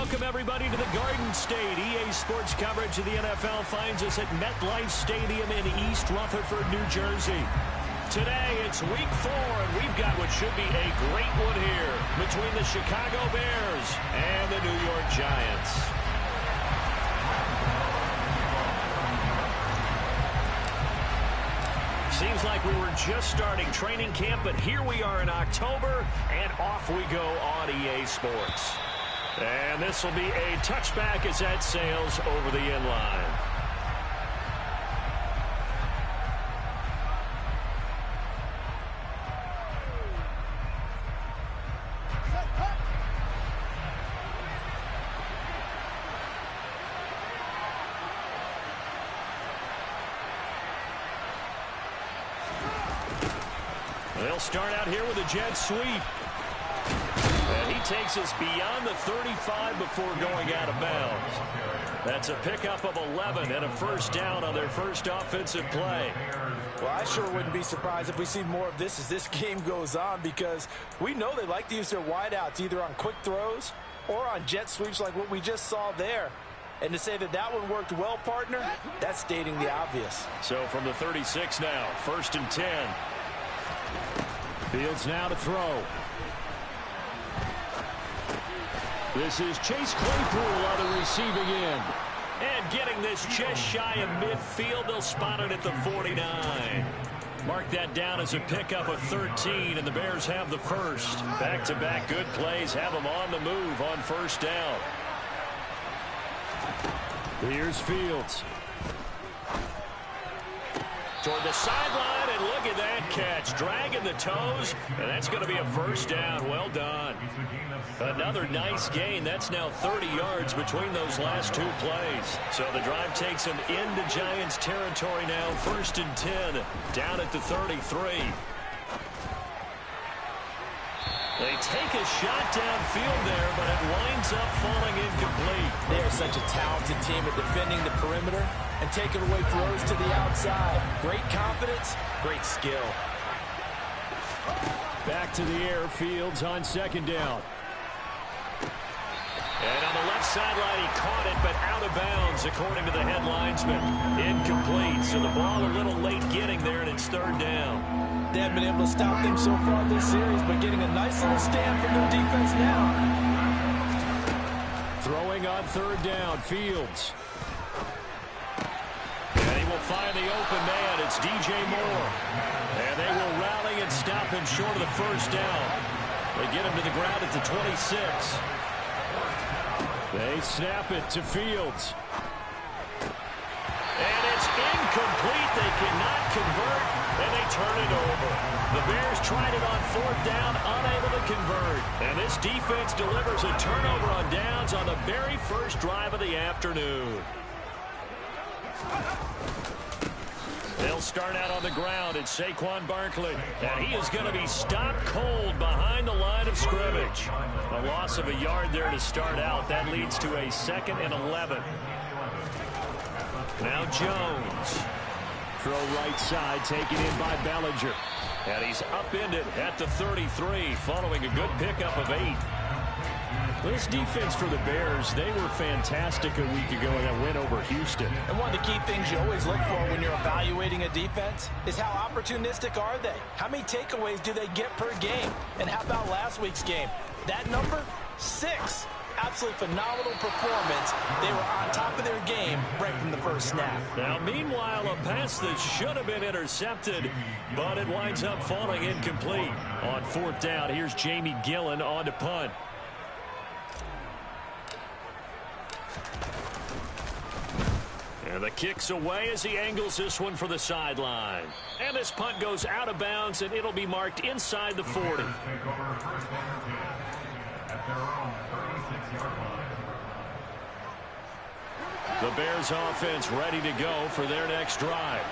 Welcome, everybody, to the Garden State. EA Sports coverage of the NFL finds us at MetLife Stadium in East Rutherford, New Jersey. Today, it's Week 4, and we've got what should be a great one here between the Chicago Bears and the New York Giants. Seems like we were just starting training camp, but here we are in October, and off we go on EA Sports. And this will be a touchback as that sails over the end line. They'll start out here with a jet sweep. And he takes us beyond the 35 before going out of bounds. That's a pickup of 11 and a first down on their first offensive play. Well, I sure wouldn't be surprised if we see more of this as this game goes on, because we know they like to use their wideouts either on quick throws or on jet sweeps like what we just saw there. And to say that that one worked well, partner, that's stating the obvious. So from the 36 now, 1st and 10. Fields now to throw. This is Chase Claypool on the receiving end. And getting this just shy of midfield, they'll spot it at the 49. Mark that down as a pickup of 13, and the Bears have the first. Back-to-back good plays have them on the move on first down. Here's Fields. Toward the sideline, and look at that catch. Dragging the toes, and that's going to be a first down. Well done. Another nice gain. That's now 30 yards between those last two plays. So the drive takes them into Giants territory now. 1st and 10, down at the 33. They take a shot downfield there, but it winds up falling incomplete. They are such a talented team at defending the perimeter and taking away throws to the outside. Great confidence, great skill. Back to the air, Fields on 2nd down. And on the left sideline, he caught it, but out of bounds, according to the head linesman. Incomplete, so the ball a little late getting there, and it's 3rd down. They haven't been able to stop them so far this series, but getting a nice little stand from their defense now. Throwing on 3rd down, Fields. And he will find the open man. It's DJ Moore. And they will rally and stop him short of the first down. They get him to the ground at the 26. They snap it to Fields. And it's incomplete. They cannot convert, and they turn it over. The Bears tried it on 4th down, unable to convert. And this defense delivers a turnover on downs on the very first drive of the afternoon. They'll start out on the ground. It's Saquon Barkley. And he is going to be stopped cold behind the line of scrimmage. A loss of a yard there to start out. That leads to a 2nd and 11. Now Jones. Throw right side, taken in by Bellinger. And he's upended at the 33, following a good pickup of 8. This defense for the Bears, they were fantastic a week ago in that win over Houston. And one of the key things you always look for when you're evaluating a defense is how opportunistic are they? How many takeaways do they get per game? And how about last week's game? That number, 6. Absolutely phenomenal performance. They were on top of their game right from the first snap. Now, meanwhile, a pass that should have been intercepted, but it winds up falling incomplete. On 4th down, here's Jamie Gillen on to punt. And the kick's away as he angles this one for the sideline. And this punt goes out of bounds, and it'll be marked inside the 40. The Bears offense ready to go for their next drive.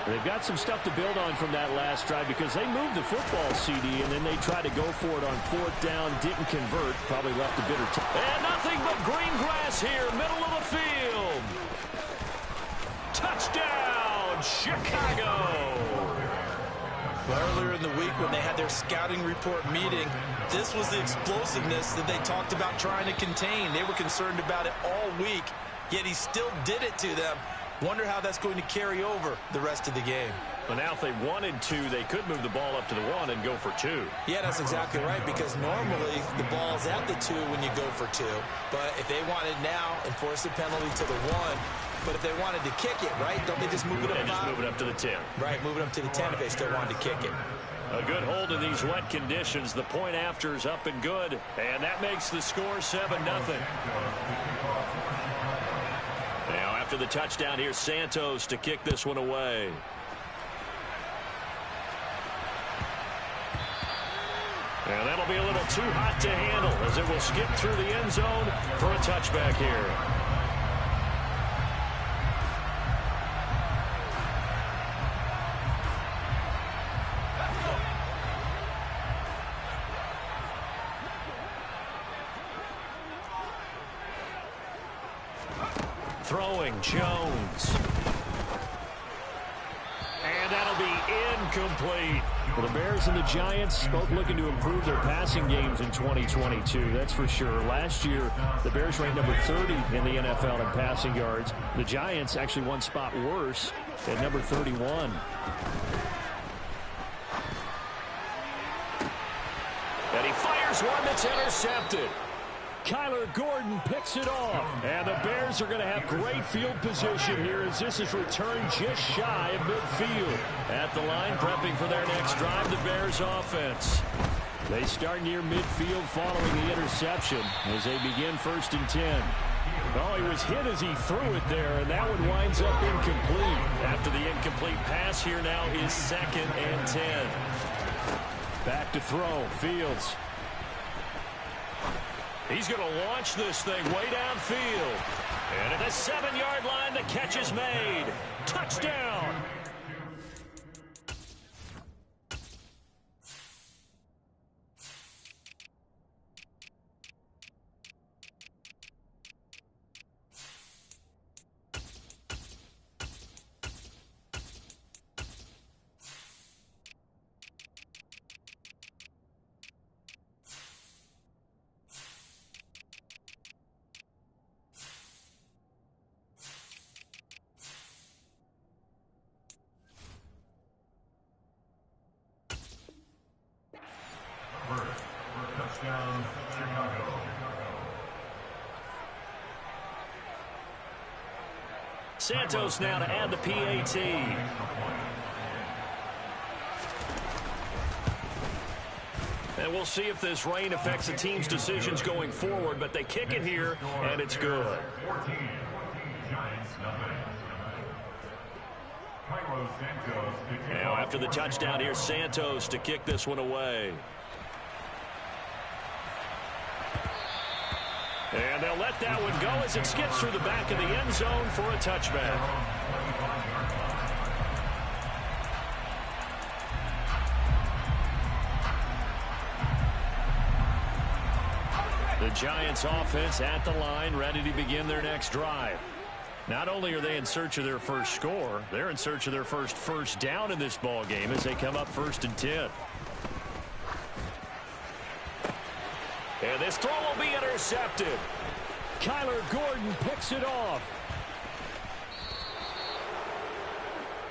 They've got some stuff to build on from that last drive because they moved the football, CD, and then they tried to go for it on 4th down, didn't convert, probably left a bitter taste. And nothing but green grass here, middle of the field. Touchdown, Chicago. Well, earlier in the week when they had their scouting report meeting, this was the explosiveness that they talked about trying to contain. They were concerned about it all week, yet he still did it to them. Wonder how that's going to carry over the rest of the game. But now if they wanted to, they could move the ball up to the 1 and go for 2. Yeah, that's exactly right, because normally the ball's at the 2 when you go for 2. But if they wanted now, enforce the penalty to the 1. But if they wanted to kick it, right, don't they just move it up? And just move it up to the 10. Right, move it up to the 10 if they still wanted to kick it. A good hold in these wet conditions. The point after is up and good. And that makes the score 7-0. Now after the touchdown, here's Santos to kick this one away. And that'll be a little too hot to handle as it will skip through the end zone for a touchback here. Throwing Jones. And that'll be incomplete. Well, the Bears and the Giants both looking to improve their passing games in 2022. That's for sure. Last year, the Bears ranked number 30 in the NFL in passing yards. The Giants actually one spot worse at number 31. And he fires one that's intercepted. Kyler Gordon picks it off. And the Bears are going to have great field position here as this is returned just shy of midfield. At the line, prepping for their next drive, the Bears offense. They start near midfield following the interception as they begin 1st and 10. Oh, he was hit as he threw it there, and that one winds up incomplete. After the incomplete pass, here now is 2nd and 10. Back to throw, Fields. He's going to launch this thing way downfield. And at the 7-yard line, the catch is made. Touchdown. Santos now to add the PAT. And we'll see if this rain affects the team's decisions going forward, but they kick it here, and it's good. Now after the touchdown, here's Santos to kick this one away. And they'll let that one go as it skips through the back of the end zone for a touchback. The Giants offense at the line, ready to begin their next drive. Not only are they in search of their first score, they're in search of their first down in this ball game as they come up 1st and 10. And this throw will be intercepted. Kyler Gordon picks it off.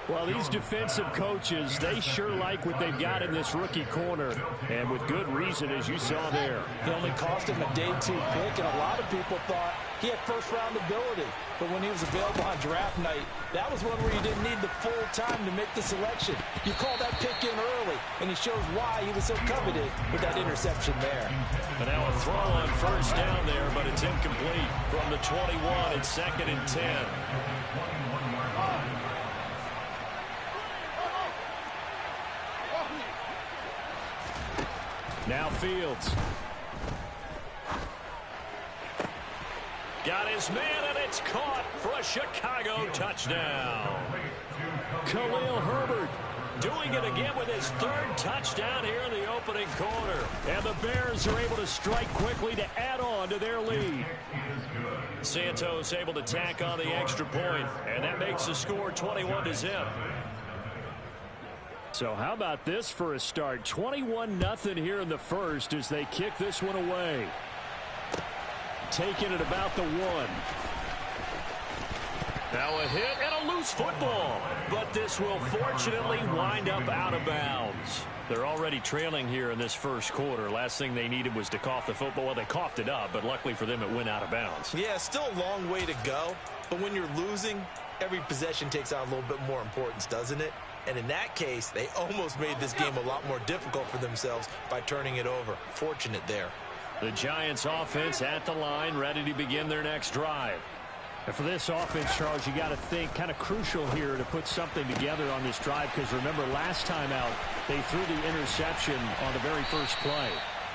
Well, these defensive coaches, they sure like what they've got in this rookie corner. And with good reason, as you saw there. It only cost him a day 2 pick, and a lot of people thought he had first-round ability. But when he was available on draft night, that was one where you didn't need the full time to make the selection. You call that pick in early, and he shows why he was so coveted with that interception there. And now a throw on 1st down there, but it's incomplete from the 21. It's 2nd and 10. Now Fields. Got his man, and it's caught for a Chicago touchdown. Khalil Herbert doing it again with his 3rd touchdown here in the opening quarter. And the Bears are able to strike quickly to add on to their lead. Santos able to tack on the extra point, and that makes the score 21-0. So how about this for a start? 21-0 here in the first as they kick this one away. Taking it about the 1. Now a hit and a loose football. But this will fortunately wind up out of bounds. They're already trailing here in this first quarter. Last thing they needed was to cough the football. Well, they coughed it up, but luckily for them, it went out of bounds. Yeah, still a long way to go. But when you're losing, every possession takes on a little bit more importance, doesn't it? And in that case, they almost made this game a lot more difficult for themselves by turning it over. Fortunate there. The Giants offense at the line, ready to begin their next drive. And for this offense, Charles, you got to think kind of crucial here to put something together on this drive, because remember last time out they threw the interception on the very first play.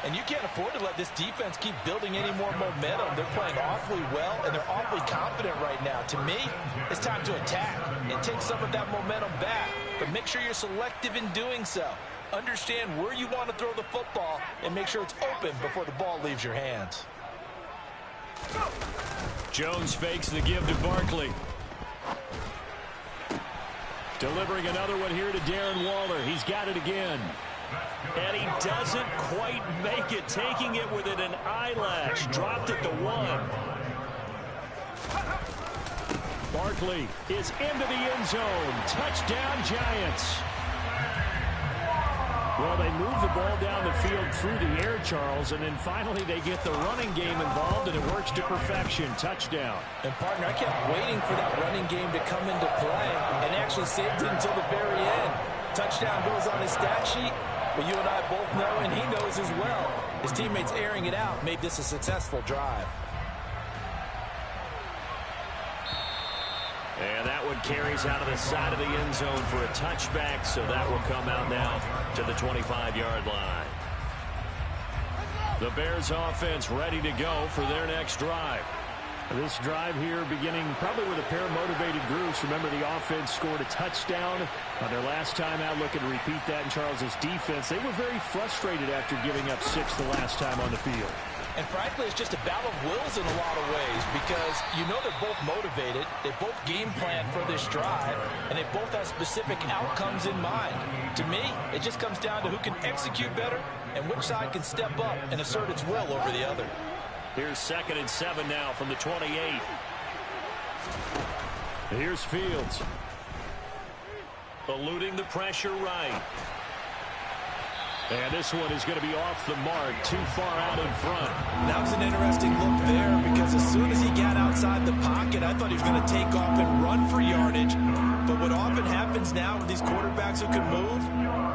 And you can't afford to let this defense keep building any more momentum. They're playing awfully well, and they're awfully confident right now. To me, it's time to attack and take some of that momentum back. But make sure you're selective in doing so. Understand where you want to throw the football and make sure it's open before the ball leaves your hands. Jones fakes the give to Barkley. Delivering another one here to Darren Waller. He's got it again. And he doesn't quite make it, taking it within an eyelash. Dropped it to 1. Barkley is into the end zone. Touchdown, Giants. Well, they move the ball down the field through the air, Charles, and then finally they get the running game involved, and it works to perfection. Touchdown. And, partner, I kept waiting for that running game to come into play and actually saved it until the very end. Touchdown goes on his stat sheet, but you and I both know, and he knows as well, his teammates airing it out made this a successful drive. And that one carries out of the side of the end zone for a touchback, so that will come out now to the 25-yard line. The Bears offense ready to go for their next drive. This drive here beginning probably with a pair of motivated groups. Remember, the offense scored a touchdown on their last time out. Looking to repeat that in Charles's defense. They were very frustrated after giving up 6 the last time on the field. And frankly, it's just a battle of wills in a lot of ways, because you know they're both motivated, they both game plan for this drive, and they both have specific outcomes in mind. To me, it just comes down to who can execute better and which side can step up and assert its will over the other. Here's 2nd and 7 now from the 28. Here's Fields. Eluding the pressure right. And this one is going to be off the mark, too far out in front. That was an interesting look there, because as soon as he got outside the pocket, I thought he was going to take off and run for yardage. But what often happens now with these quarterbacks who can move,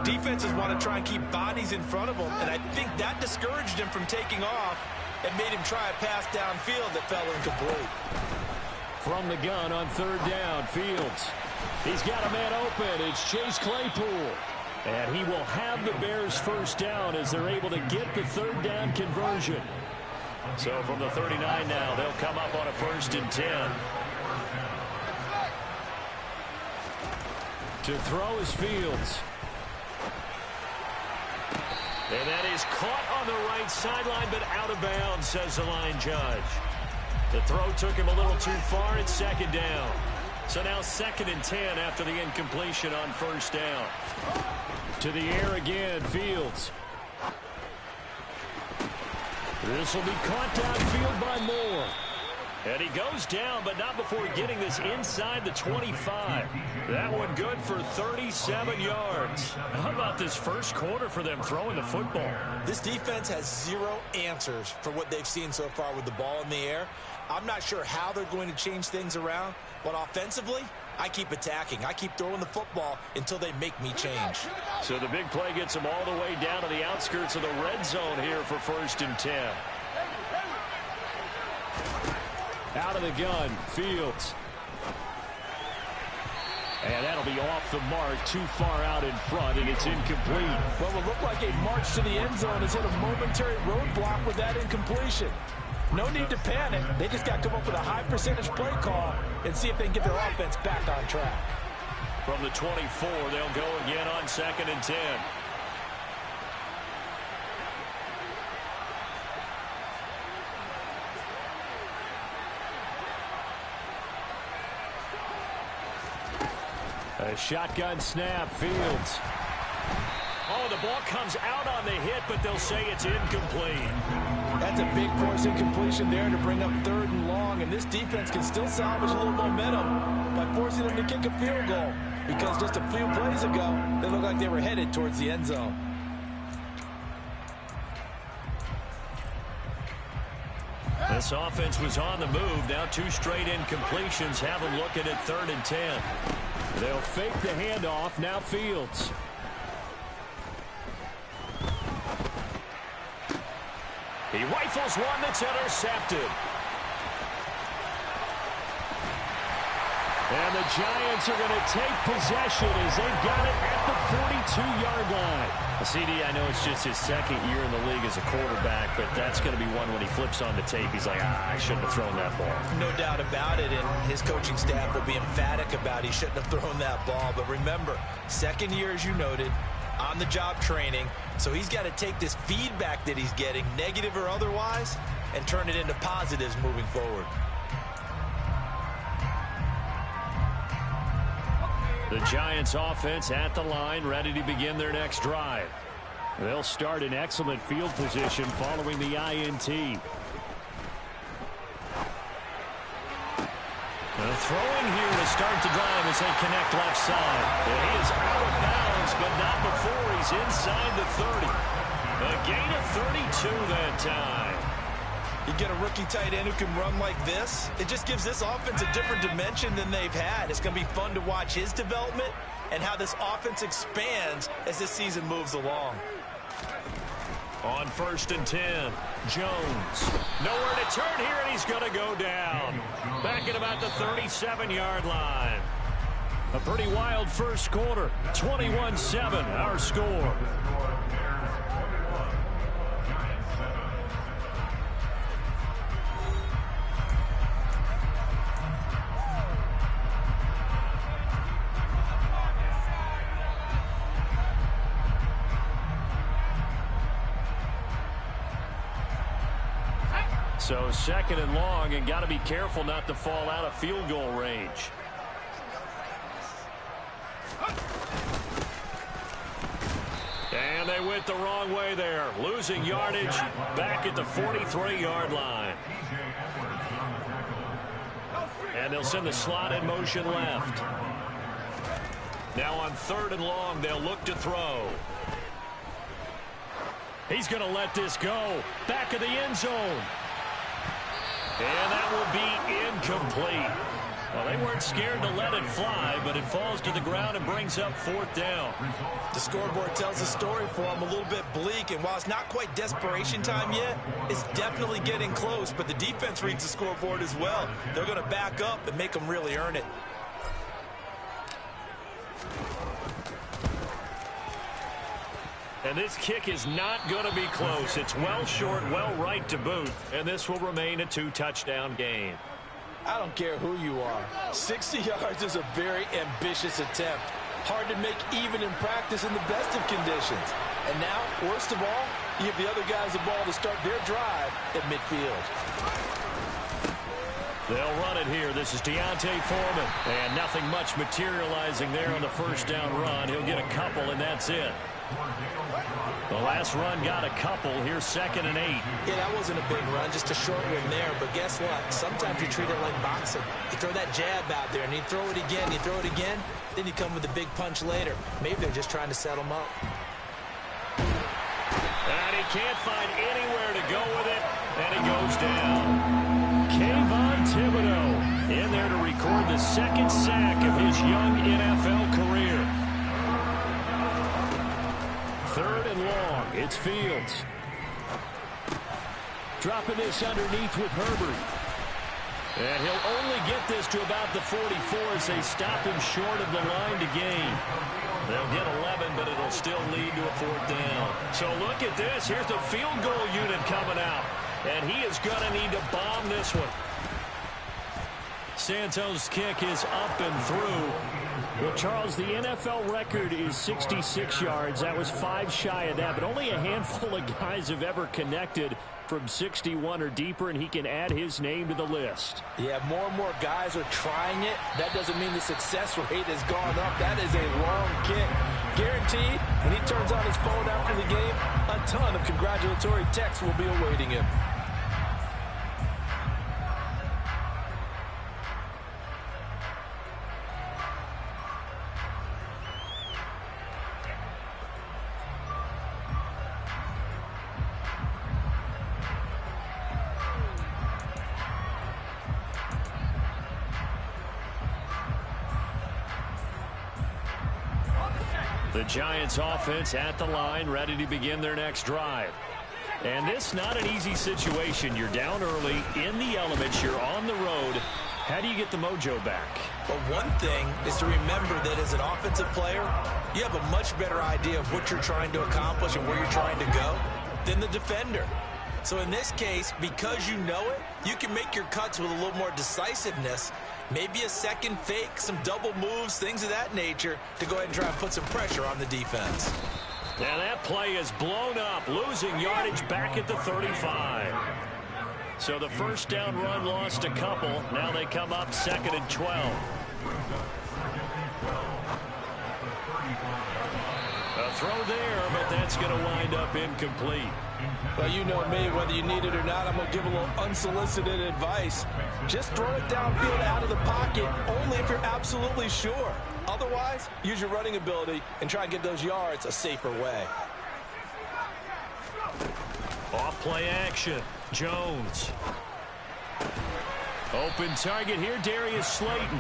defenses want to try and keep bodies in front of them, and I think that discouraged him from taking off and made him try a pass downfield that fell incomplete. From the gun on 3rd down, Fields. He's got a man open. It's Chase Claypool. And he will have the Bears first down as they're able to get the 3rd down conversion. So from the 39 now, they'll come up on a 1st and 10. To throw is Fields. And that is caught on the right sideline, but out of bounds, says the line judge. The throw took him a little too far. It's 2nd down. So now 2nd and 10 after the incompletion on 1st down. To the air again, Fields. This will be caught downfield by Moore. And he goes down, but not before getting this inside the 25. That one good for 37 yards. How about this first quarter for them throwing the football? This defense has 0 answers for what they've seen so far with the ball in the air. I'm not sure how they're going to change things around, but offensively, I keep attacking. I keep throwing the football until they make me change. So the big play gets them all the way down to the outskirts of the red zone here for 1st and 10. Out of the gun, Fields. And that'll be off the mark, too far out in front, and it's incomplete. Well, it looked like a march to the end zone has hit a momentary roadblock with that incompletion. No need to panic. They just got to come up with a high percentage play call and see if they can get their offense back on track. From the 24, they'll go again on 2nd and 10. A shotgun snap, Fields. Oh, the ball comes out on the hit, but they'll say it's incomplete. That's a big force incompletion there to bring up 3rd and long, and this defense can still salvage a little momentum by forcing them to kick a field goal, because just a few plays ago, they looked like they were headed towards the end zone. This offense was on the move. Now 2 straight incompletions have them looking at 3rd and 10. They'll fake the handoff. Now Fields. He rifles one that's intercepted. And the Giants are going to take possession as they've got it at the 42-yard line. CD, I know it's just his 2nd year in the league as a quarterback, but that's going to be one when he flips on the tape. He's like, I shouldn't have thrown that ball. No doubt about it, and his coaching staff will be emphatic about he shouldn't have thrown that ball. But remember, 2nd year, as you noted, on-the-job training, so he's got to take this feedback that he's getting, negative or otherwise, and turn it into positives moving forward. The Giants offense at the line, ready to begin their next drive. They'll start in excellent field position following the INT. Throwing here to start the drive as they connect left side. He is out of bounds, but not before he's inside the 30. A gain of 32 that time. You get a rookie tight end who can run like this, it just gives this offense a different dimension than they've had. It's going to be fun to watch his development and how this offense expands as this season moves along. On 1st and 10, Jones. Nowhere to turn here, and he's going to go down. Back at about the 37-yard line. A pretty wild first quarter. 21-7, our score. So 2nd and long, and got to be careful not to fall out of field goal range. And they went the wrong way there, losing yardage back at the 43-yard line. And they'll send the slot in motion left. Now on 3rd and long, they'll look to throw. He's going to let this go. Back of the end zone. And that will be incomplete. Well, they weren't scared to let it fly, but it falls to the ground and brings up 4th down. The scoreboard tells the story for him, a little bit bleak, and while it's not quite desperation time yet, it's definitely getting close, but the defense reads the scoreboard as well. They're going to back up and make them really earn it. And this kick is not going to be close. It's well short, well right to boot, and this will remain a 2-touchdown game. I don't care who you are. 60 yards is a very ambitious attempt. Hard to make even in practice in the best of conditions. And now, worst of all, you give the other guys the ball to start their drive at midfield. They'll run it here. This is D'Onta Foreman. And nothing much materializing there on the 1st down run. He'll get a couple, and that's it. The last run got a couple. Here's 2nd and 8. Yeah, that wasn't a big run, just a short one there. But guess what? Sometimes you treat it like boxing. You throw that jab out there, and you throw it again, you throw it again, then you come with a big punch later. Maybe they're just trying to set them up. And he can't find anywhere to go with it, and he goes down. Kayvon Thibodeaux in there to record the 2nd sack of his young NFL career. 3rd and long. It's Fields. Dropping this underneath with Herbert. And he'll only get this to about the 44 as they stop him short of the line to gain. They'll get 11, but it'll still lead to a 4th down. So look at this. Here's the field goal unit coming out. And he is going to need to bomb this one. Santos' kick is up and through. Well, Charles, the NFL record is 66 yards. That was 5 shy of that, but only a handful of guys have ever connected from 61 or deeper, and he can add his name to the list. Yeah, more and more guys are trying it. That doesn't mean the success rate has gone up. That is a long kick. Guaranteed, when he turns on his phone after the game, a ton of congratulatory texts will be awaiting him. The Giants offense at the line, ready to begin their next drive. And this not an easy situation. You're down early, in the elements, you're on the road. How do you get the mojo back? Well, one thing is to remember that as an offensive player, you have a much better idea of what you're trying to accomplish and where you're trying to go than the defender. So in this case, because you know it, you can make your cuts with a little more decisiveness. Maybe a second fake, some double moves, things of that nature to go ahead and try and put some pressure on the defense. Now that play is blown up, losing yardage back at the 35. So the first down run lost a couple. Now they come up 2nd and 12. A throw there, but that's going to wind up incomplete. Well, you know me, whether you need it or not, I'm going to give a little unsolicited advice. Just throw it downfield out of the pocket, only if you're absolutely sure. Otherwise, use your running ability and try and get those yards a safer way. Off play action. Jones. Open target here, Darius Slayton.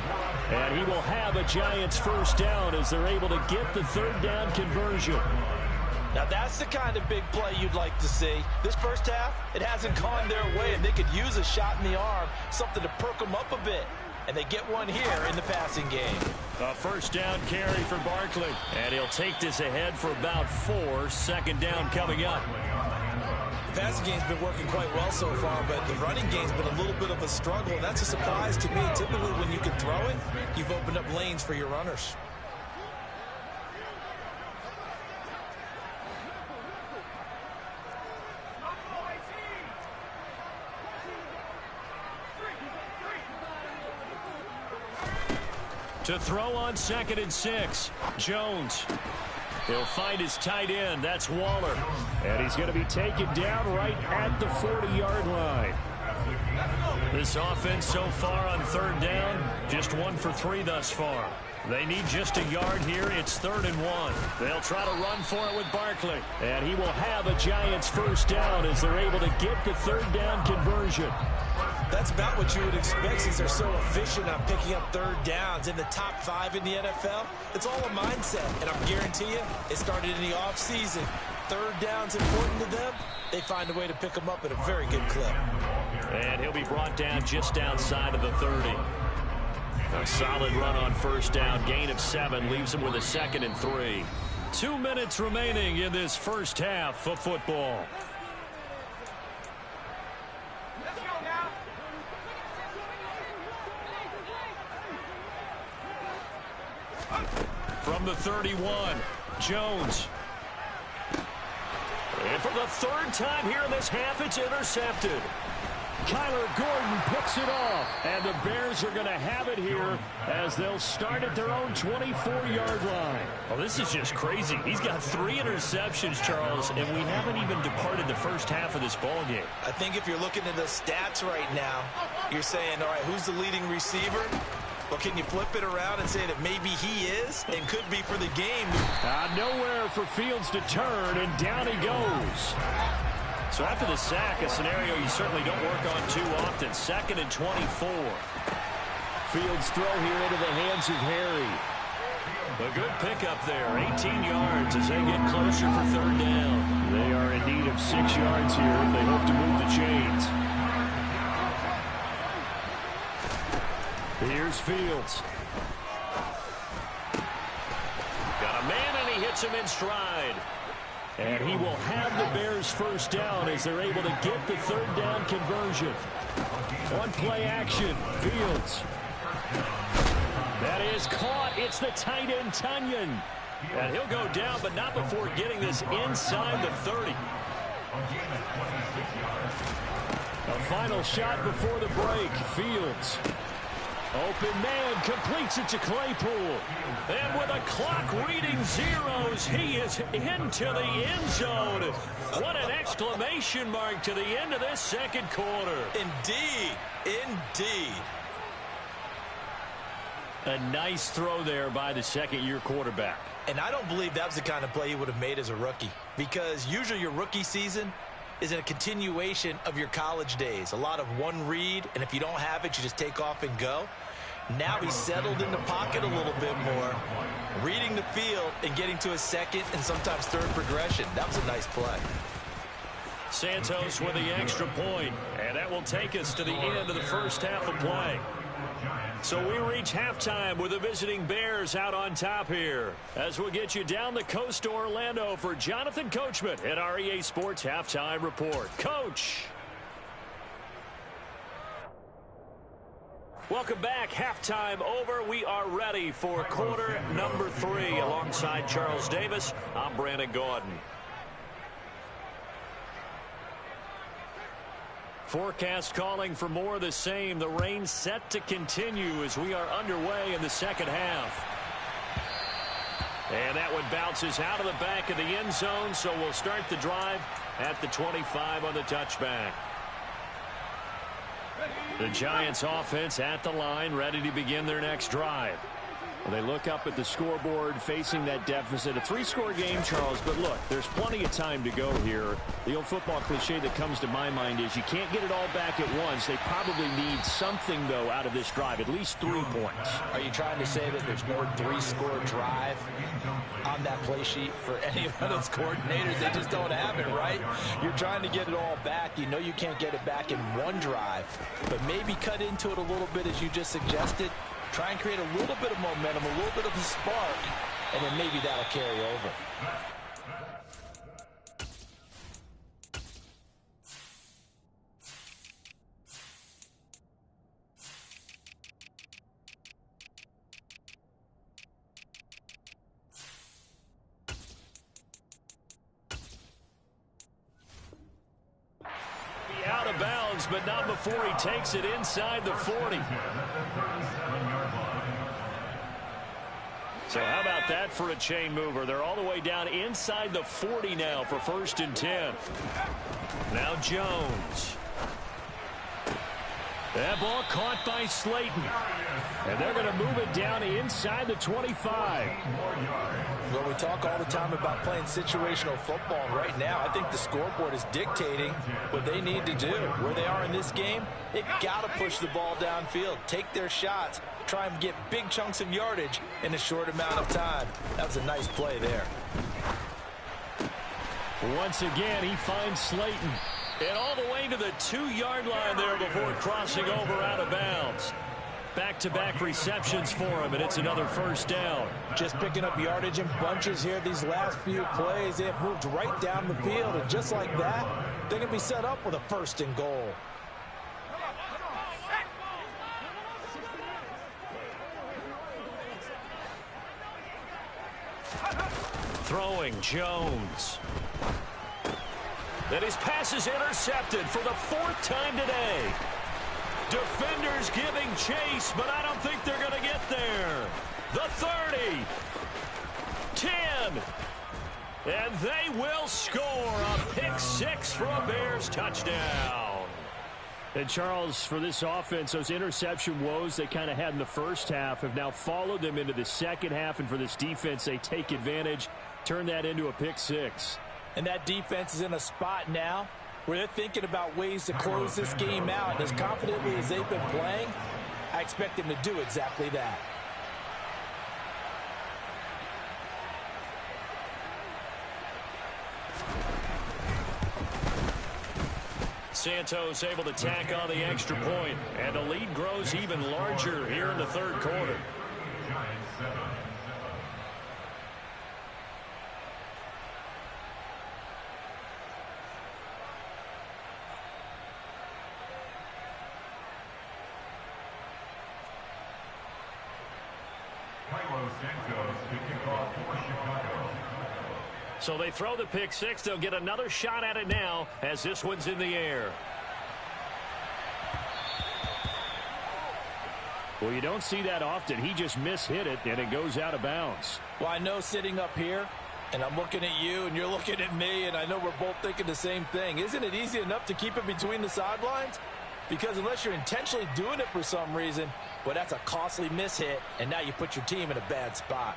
And he will have a Giants first down as they're able to get the third down conversion. Now that's the kind of big play you'd like to see. This first half, it hasn't gone their way, and they could use a shot in the arm, something to perk them up a bit. And they get one here in the passing game. A first down carry for Barkley. And he'll take this ahead for about 4. 2nd down coming up. The passing game's been working quite well so far, but the running game's been a little bit of a struggle. And that's a surprise to me. Typically, when you can throw it, you've opened up lanes for your runners. To throw on 2nd and 6. Jones. He'll find his tight end. That's Waller. And he's going to be taken down right at the 40-yard line. This offense so far on 3rd down, just 1 for 3 thus far. They need just a yard here. It's 3rd and 1. They'll try to run for it with Barkley. And he will have a Giants first down as they're able to get the third down conversion. That's about what you would expect since they're so efficient on picking up 3rd downs in the top 5 in the NFL. It's all a mindset, and I'm guarantee you it started in the offseason. 3rd down's important to them. They find a way to pick them up at a very good clip. And he'll be brought down just outside of the 30. A solid run on first down. Gain of 7 leaves him with a 2nd and 3. 2 minutes remaining in this first half of football. From the 31, Jones. And for the 3rd time here in this half, it's intercepted. Kyler Gordon picks it off. And the Bears are going to have it here as they'll start at their own 24-yard line. Well, this is just crazy. He's got 3 interceptions, Charles, and we haven't even departed the first half of this ballgame. I think if you're looking at the stats right now, you're saying, all right, who's the leading receiver? Well, can you flip it around and say that maybe he is and could be for the game? Nowhere for Fields to turn, and down he goes. So after the sack, a scenario you certainly don't work on too often. 2nd and 24. Fields throw here into the hands of Harry. A good pickup there. 18 yards as they get closer for 3rd down. They are in need of 6 yards here if they hope to move the chains. Here's Fields. Got a man, and he hits him in stride. And he will have the Bears first down as they're able to get the 3rd down conversion. On play action, Fields. That is caught. It's the tight end, Tunyon. And he'll go down, but not before getting this inside the 30. A final shot before the break. Fields. Open man, completes it to Claypool. And with a clock reading zeros, he is into the end zone. What an exclamation mark to the end of this second quarter. Indeed, indeed. A nice throw there by the second-year quarterback. And I don't believe that was the kind of play he would have made as a rookie, because usually your rookie season is a continuation of your college days. A lot of one read, and if you don't have it, you just take off and go. Now he's settled in the pocket a little bit more, reading the field and getting to a second and sometimes third progression. That was a nice play. Santos with the extra point, and that will take us to the end of the first half of play. So we reach halftime with the visiting Bears out on top here, as we'll get you down the coast to Orlando for Jonathan Coachman at our EA Sports Halftime Report. Coach. Welcome back. Halftime over. We are ready for quarter number 3. Alongside Charles Davis, I'm Brandon Gaudin. Forecast calling for more of the same. The rain set to continue as we are underway in the second half. And that one bounces out of the back of the end zone, so we'll start the drive at the 25 on the touchback. The Giants offense at the line, ready to begin their next drive. Well, they look up at the scoreboard, facing that deficit. A 3-score game, Charles, but look, there's plenty of time to go here. The old football cliche that comes to my mind is you can't get it all back at once. They probably need something, though, out of this drive, at least 3 points. Are you trying to say that there's no 3-score drive on that play sheet for any of those coordinators? They just don't have it, right? You're trying to get it all back. You know you can't get it back in one drive, but maybe cut into it a little bit as you just suggested. Try and create a little bit of momentum, a little bit of a spark, and then maybe that'll carry over. Be out of bounds, but not before he takes it inside the 40. So how about that for a chain mover? They're all the way down inside the 40 now for 1st and 10. Now Jones. That ball caught by Slayton. And they're going to move it down inside the 25. Well, we talk all the time about playing situational football. Right now, I think the scoreboard is dictating what they need to do. Where they are in this game, they've got to push the ball downfield, take their shots, try and get big chunks of yardage in a short amount of time. That was a nice play there. Once again, he finds Slayton. And all the way to the 2-yard line there before crossing over out of bounds. Back-to-back receptions for him, and it's another 1st down. Just picking up yardage in bunches here these last few plays. They have moved right down the field, and just like that, they're going to be set up with a 1st and goal. Throwing Jones. Then his pass is intercepted for the 4th time today. Defenders giving chase, but I don't think they're going to get there. The 30. 10. And they will score a pick-6 for a Bears touchdown. And, Charles, for this offense, those interception woes they kind of had in the first half have now followed them into the second half. And for this defense, they take advantage, turn that into a pick-6. And that defense is in a spot now where they're thinking about ways to close this game out. And as confidently as they've been playing, I expect them to do exactly that. Santos able to tack on the extra point, and the lead grows even larger here in the 3rd quarter. So they throw the pick six. They'll get another shot at it now as this one's in the air. Well, you don't see that often. He just mishit it, and it goes out of bounds. Well, I know sitting up here, and I'm looking at you, and you're looking at me, and I know we're both thinking the same thing. Isn't it easy enough to keep it between the sidelines? Because unless you're intentionally doing it for some reason, well, that's a costly mishit, and now you put your team in a bad spot.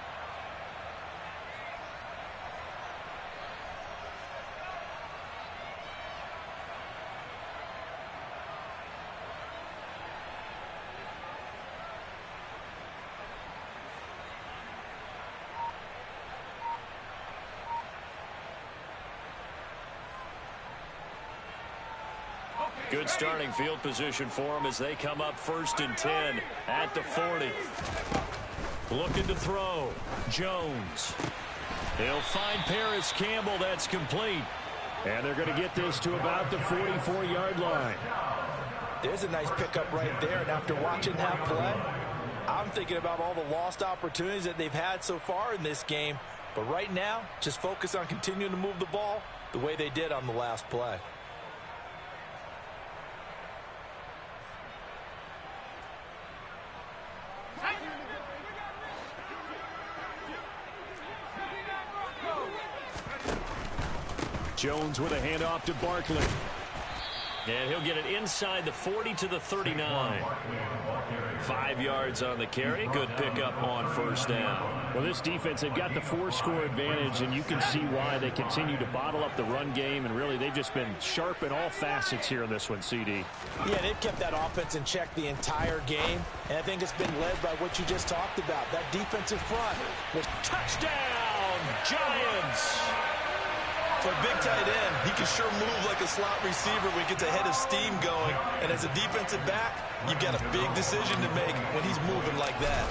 Good starting field position for them as they come up 1st and 10 at the 40. Looking to throw. Jones. He'll find Paris Campbell. That's complete. And they're going to get this to about the 44-yard line. There's a nice pickup right there, and after watching that play, I'm thinking about all the lost opportunities that they've had so far in this game. But right now, just focus on continuing to move the ball the way they did on the last play. Jones with a handoff to Barkley. And he'll get it inside the 40 to the 39. 5 yards on the carry. Good pickup on 1st down. Well, this defense, they've got the 4-score advantage, and you can see why they continue to bottle up the run game, and really they've just been sharp in all facets here in this one, CD. Yeah, they've kept that offense in check the entire game, and I think it's been led by what you just talked about. That defensive front was touchdown, Giants! For a big tight end, he can sure move like a slot receiver when he gets a head of steam going. And as a defensive back, you've got a big decision to make when he's moving like that.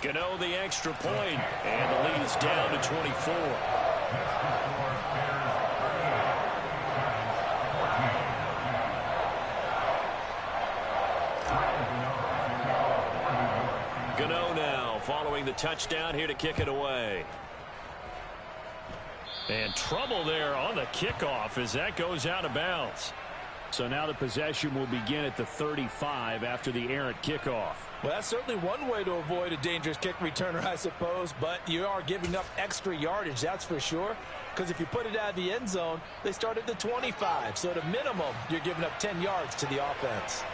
Gano the extra point, and the lead is down to 24. Gano now following the touchdown here to kick it away. And trouble there on the kickoff as that goes out of bounds. So now the possession will begin at the 35 after the errant kickoff. Well, that's certainly one way to avoid a dangerous kick returner, I suppose, but you are giving up extra yardage, that's for sure, because if you put it out of the end zone, they start at the 25, so at a minimum, you're giving up 10 yards to the offense.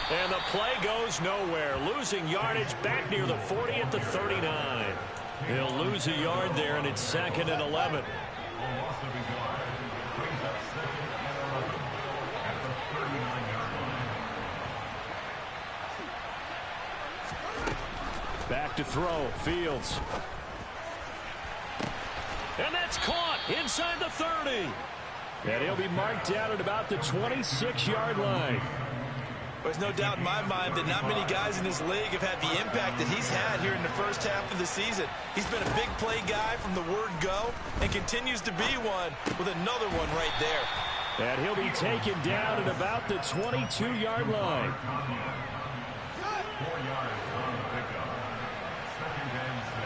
And the play goes nowhere. Losing yardage back near the 40 at the 39. He'll lose a yard there, and it's 2nd and 11. Back to throw. Fields. And that's caught inside the 30. And he'll be marked down at about the 26-yard line. There's no doubt in my mind that not many guys in this league have had the impact that he's had here in the first half of the season. He's been a big play guy from the word go and continues to be one with another one right there. And he'll be taken down at about the 22-yard line. 4 yards on the pickup. 2nd and 6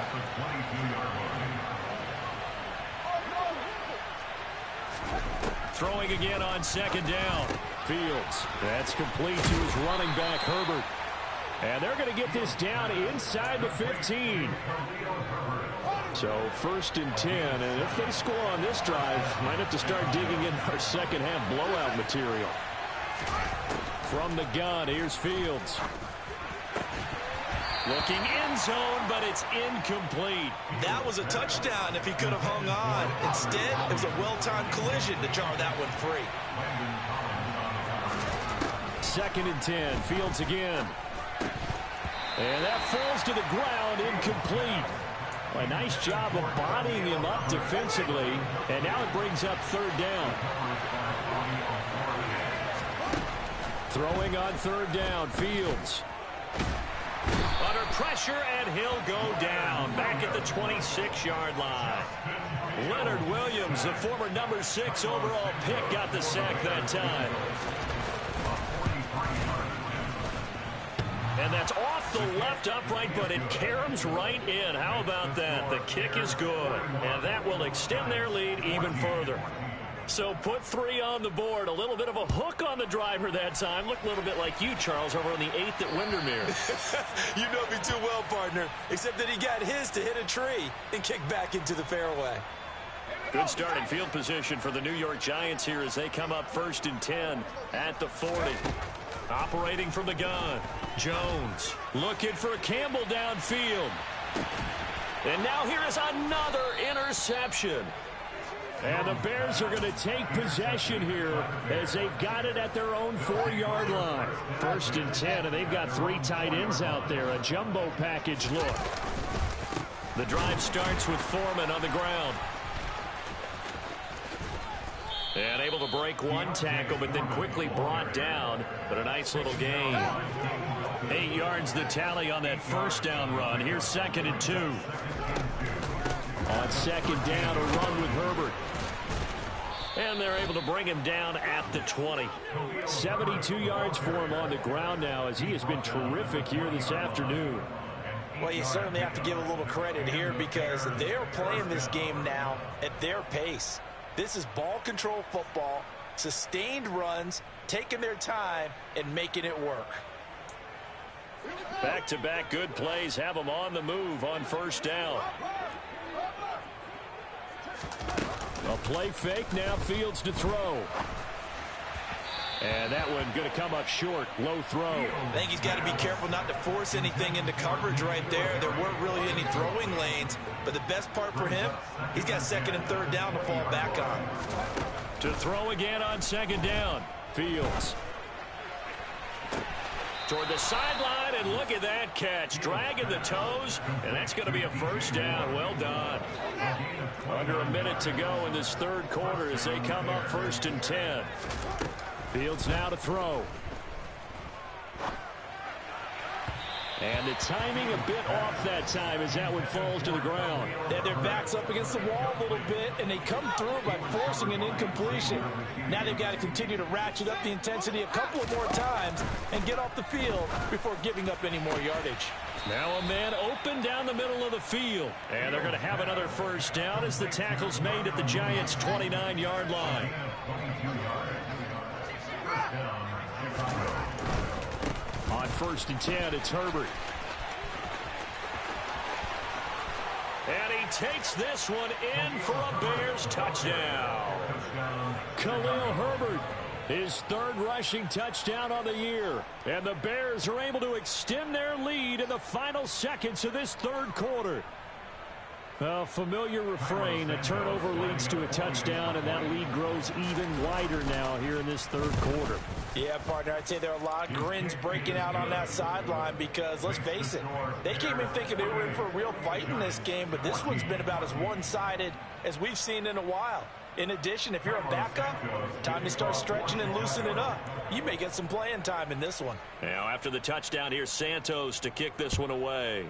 at the 22-yard line. Throwing again on 2nd down. Fields. That's complete to his running back, Herbert. And they're going to get this down inside the 15. So 1st and 10. And if they score on this drive, might have to start digging in our second half blowout material. From the gun, here's Fields. Looking end zone, but it's incomplete. That was a touchdown if he could have hung on. Instead, it was a well-timed collision to jar that one free. 2nd and 10. Fields again. And that falls to the ground, incomplete. A nice job of bodying him up defensively. And now it brings up 3rd down. Throwing on 3rd down, Fields. Under pressure, and he'll go down. Back at the 26-yard line. Leonard Williams, the former number 6 overall pick, got the sack that time. And that's off the left upright, but it caroms right in. How about that? The kick is good. And that will extend their lead even further. So put 3 on the board. A little bit of a hook on the driver that time. Looked a little bit like you, Charles, over on the 8th at Windermere. You know me too well, partner. Except that he got his to hit a tree and kick back into the fairway. Good start in field position for the New York Giants here as they come up 1st and 10 at the 40. Operating from the gun, Jones looking for Campbell downfield. And now here is another interception. And the Bears are going to take possession here as they've got it at their own 4-yard line. 1st and 10, and they've got 3 tight ends out there. A jumbo package look. The drive starts with Foreman on the ground. And able to break 1 tackle, but then quickly brought down. But a nice little gain. 8 yards the tally on that 1st down run. Here's 2nd and 2. On 2nd down, a run with Herbert. And they're able to bring him down at the 20. 72 yards for him on the ground now as he has been terrific here this afternoon. Well, you certainly have to give a little credit here because they're playing this game now at their pace. This is ball control football, sustained runs, taking their time, and making it work. Back-to-back good plays have them on the move on 1st down. A play fake, now Fields to throw. And that one going to come up short, low throw. I think he's got to be careful not to force anything into coverage right there. There weren't really any throwing lanes, but the best part for him, he's got 2nd and 3rd down to fall back on. To throw again on 2nd down, Fields. Toward the sideline, and look at that catch. Dragging the toes, and that's going to be a 1st down. Well done. Under a minute to go in this 3rd quarter as they come up 1st and 10. Fields now to throw. And the timing a bit off that time as that one falls to the ground. They have their backs up against the wall a little bit, and they come through by forcing an incompletion. Now they've got to continue to ratchet up the intensity a couple of more times and get off the field before giving up any more yardage. Now a man open down the middle of the field. And they're going to have another 1st down as the tackle's made at the Giants' 29-yard line. On 1st and 10, it's Herbert. And he takes this one in for a Bears touchdown. Khalil Herbert, his 3rd rushing touchdown on the year. And the Bears are able to extend their lead in the final seconds of this 3rd quarter. A familiar refrain, a turnover leads to a touchdown, and that lead grows even wider now here in this 3rd quarter. Yeah, partner, I'd say there are a lot of grins breaking out on that sideline because, let's face it, they came in thinking they were in for a real fight in this game, but this one's been about as one-sided as we've seen in a while. In addition, if you're a backup, time to start stretching and loosening up. You may get some playing time in this one. Now, after the touchdown, here's Santos to kick this one away.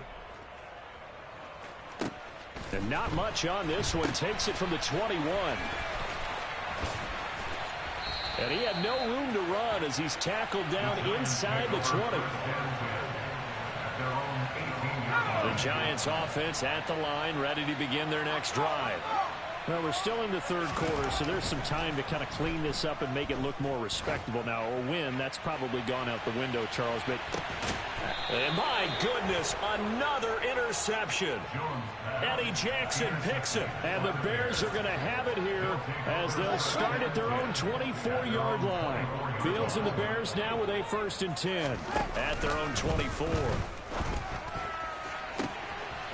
And not much on this one. Takes it from the 21. And he had no room to run as he's tackled down inside the 20. The Giants offense at the line, ready to begin their next drive. Well, we're still in the 3rd quarter, so there's some time to kind of clean this up and make it look more respectable now. Or win, that's probably gone out the window, Charles. But and my goodness, another interception. Eddie Jackson picks it. And the Bears are going to have it here as they'll start at their own 24-yard line. Fields and the Bears now with a 1st and 10. At their own 24.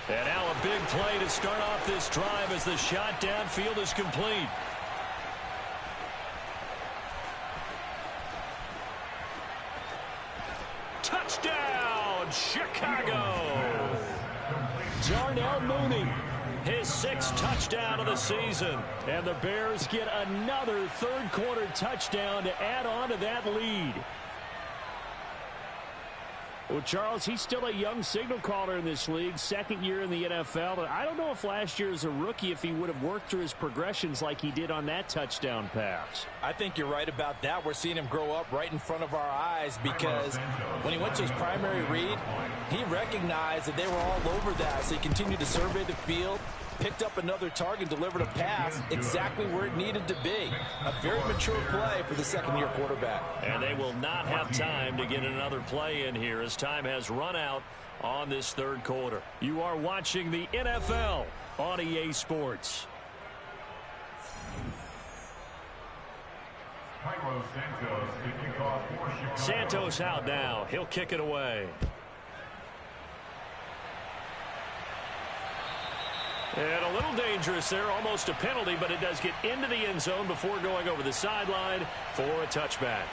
And now a big play to start off this drive as the shot downfield is complete. Touchdown, Chicago! Darnell Mooney, his 6th touchdown of the season. And the Bears get another 3rd quarter touchdown to add on to that lead. Well, Charles, he's still a young signal caller in this league, second year in the NFL. I don't know if last year as a rookie if he would have worked through his progressions like he did on that touchdown pass. I think you're right about that. We're seeing him grow up right in front of our eyes because when he went to his primary read, he recognized that they were all over that, so he continued to survey the field, picked up another target, delivered a pass exactly where it needed to be. A very mature play for the second-year quarterback. And they will not have time to get another play in here as time has run out on this third quarter. You are watching the NFL on EA Sports. Santos out now. He'll kick it away. And a little dangerous there, almost a penalty, but it does get into the end zone before going over the sideline for a touchback.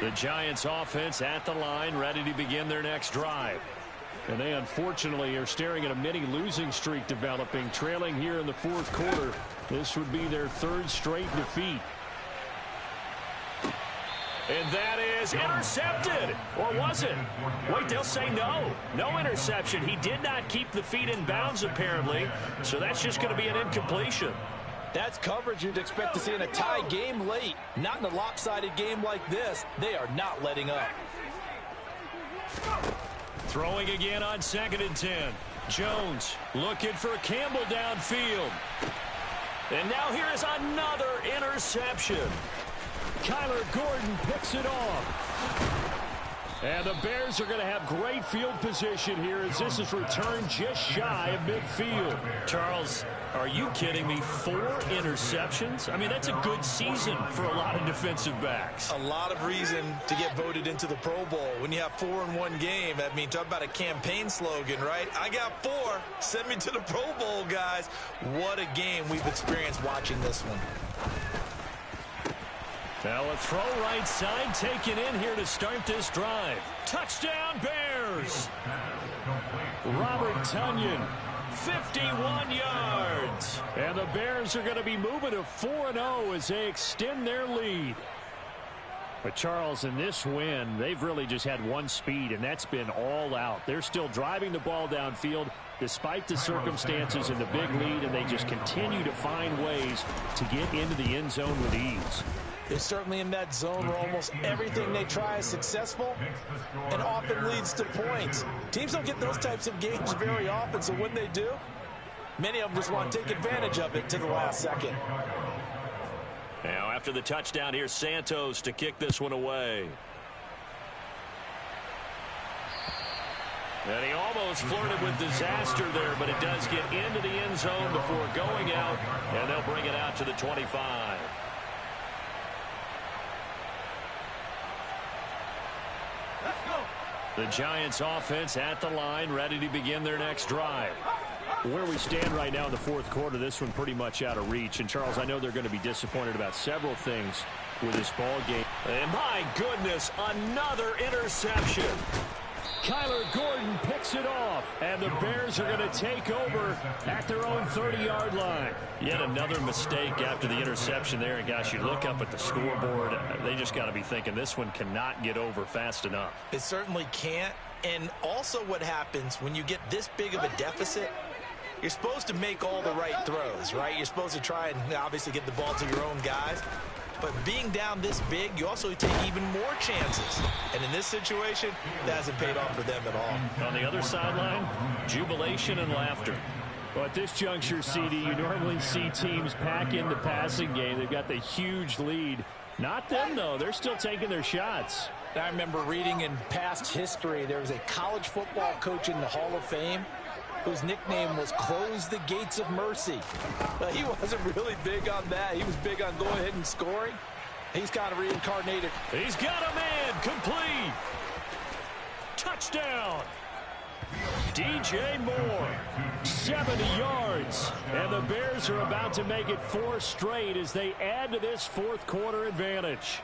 The Giants offense at the line, ready to begin their next drive. And they unfortunately are staring at a mini losing streak developing, trailing here in the fourth quarter. This would be their third straight defeat. And that is intercepted. Or was it? Wait, they'll say no. No interception. He did not keep the feet in bounds apparently. So that's just going to be an incompletion. That's coverage you'd expect to see in a tie game late. Not in a lopsided game like this. They are not letting up. Throwing again on 2nd and 10. Jones looking for Campbell downfield. And now here is another interception. Kyler Gordon picks it off. And the Bears are going to have great field position here as this is returned just shy of midfield. Charles, are you kidding me? 4 interceptions? I mean, that's a good season for a lot of defensive backs. A lot of reason to get voted into the Pro Bowl. When you have 4 in one game, I mean, talk about a campaign slogan, right? I got 4. Send me to the Pro Bowl, guys. What a game we've experienced watching this one. Now a throw right side taken in here to start this drive. Touchdown Bears! Robert Tonyan, 51 yards. And the Bears are going to be moving to 4-0 as they extend their lead. But Charles, in this win, they've really just had one speed, and that's been all out. They're still driving the ball downfield despite the circumstances and the big lead, and they just continue to find ways to get into the end zone with ease. They're certainly in that zone where almost everything they try is successful and often leads to points. Teams don't get those types of games very often, so when they do, many of them just want to take advantage of it to the last second. Now after the touchdown, here's Santos to kick this one away. And he almost flirted with disaster there, but it does get into the end zone before going out, and they'll bring it out to the 25. The Giants offense at the line, ready to begin their next drive. Where we stand right now in the fourth quarter, this one pretty much out of reach. And, Charles, I know they're going to be disappointed about several things with this ball game. And, my goodness, another interception. Kyler Gordon picks it off, and the Bears are going to take over at their own 30-yard line. Yet another mistake after the interception there. And, gosh, you look up at the scoreboard, they just got to be thinking this one cannot get over fast enough. It certainly can't. And also what happens when you get this big of a deficit, you're supposed to make all the right throws, right? You're supposed to try and obviously get the ball to your own guys. But being down this big, you also take even more chances. And in this situation, that hasn't paid off for them at all. On the other sideline, jubilation and laughter. Well, at this juncture, CD, you normally see teams pack in the passing game. They've got the huge lead. Not them, though. They're still taking their shots. I remember reading in past history, there was a college football coach in the Hall of Fame whose nickname was Close the Gates of Mercy. But he wasn't really big on that. He was big on going ahead and scoring. He's kind of reincarnated. He's got a man complete. Touchdown. DJ Moore, 70 yards. And the Bears are about to make it 4 straight as they add to this fourth quarter advantage.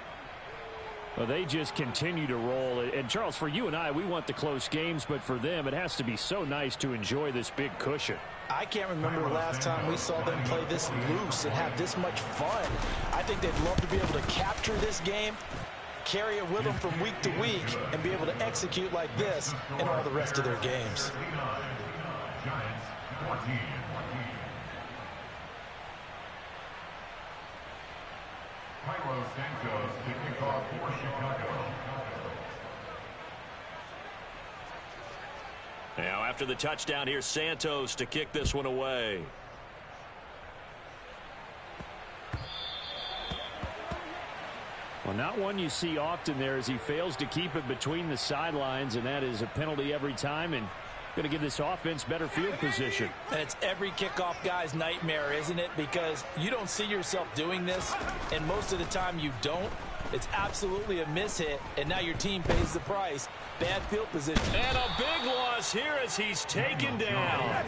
Well, they just continue to roll. And, Charles, for you and I, we want the close games, but for them, it has to be so nice to enjoy this big cushion. I can't remember the last time we saw them play this loose and have this much fun. I think they'd love to be able to capture this game, carry it with them from week to week, and be able to execute like this in all the rest of their games. Giants 14. Cairo Santos to kick off for Chicago. Now after the touchdown, here's Santos to kick this one away. Well, not one you see often there as he fails to keep it between the sidelines, and that is a penalty every time, and going to give this offense better field position. And it's every kickoff guy's nightmare, isn't it? Because you don't see yourself doing this, and most of the time you don't. It's absolutely a mishit, and now your team pays the price. Bad field position. And a big loss here as he's taken down.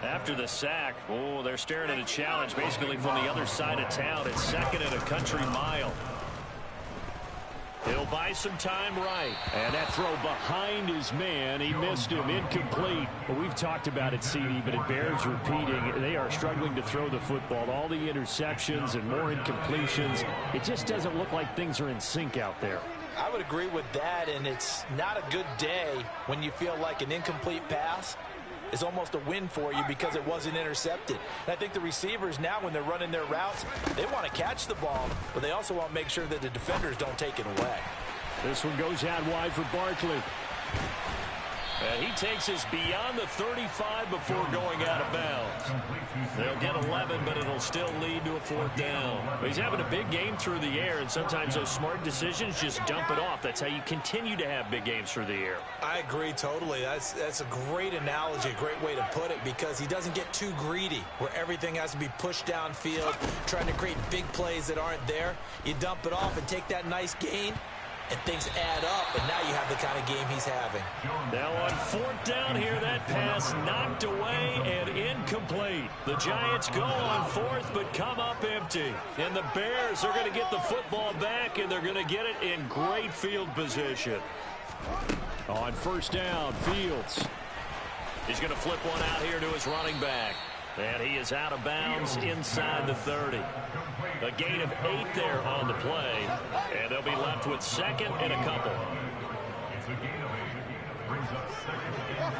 After the sack, oh, they're staring at a challenge basically from the other side of town. It's second and a country mile. He'll buy some time right. And that throw behind his man. He missed him. Incomplete. Well, we've talked about it, CD, but it bears repeating. They are struggling to throw the football. All the interceptions and more incompletions. It just doesn't look like things are in sync out there. I would agree with that, and it's not a good day when you feel like an incomplete pass is almost a win for you because it wasn't intercepted. And I think the receivers now, when they're running their routes, they want to catch the ball, but they also want to make sure that the defenders don't take it away. This one goes out wide for Barkley. And he takes us beyond the 35 before going out of bounds. They'll get 11, but it'll still lead to a fourth down. He's having a big game through the air, and sometimes those smart decisions just dump it off. That's how you continue to have big games through the air. I agree totally. That's a great analogy, a great way to put it, because he doesn't get too greedy where everything has to be pushed downfield, trying to create big plays that aren't there. You dump it off and take that nice gain, and things add up, and now you have the kind of game he's having. Now on fourth down here, that pass knocked away and incomplete. The Giants go on fourth, but come up empty. And the Bears are going to get the football back, and they're going to get it in great field position. On first down, Fields. He's going to flip one out here to his running back. And he is out of bounds inside the 30. A gain of 8 there on the play. And they'll be left with second and a couple. It's a gain of 8. Brings up second and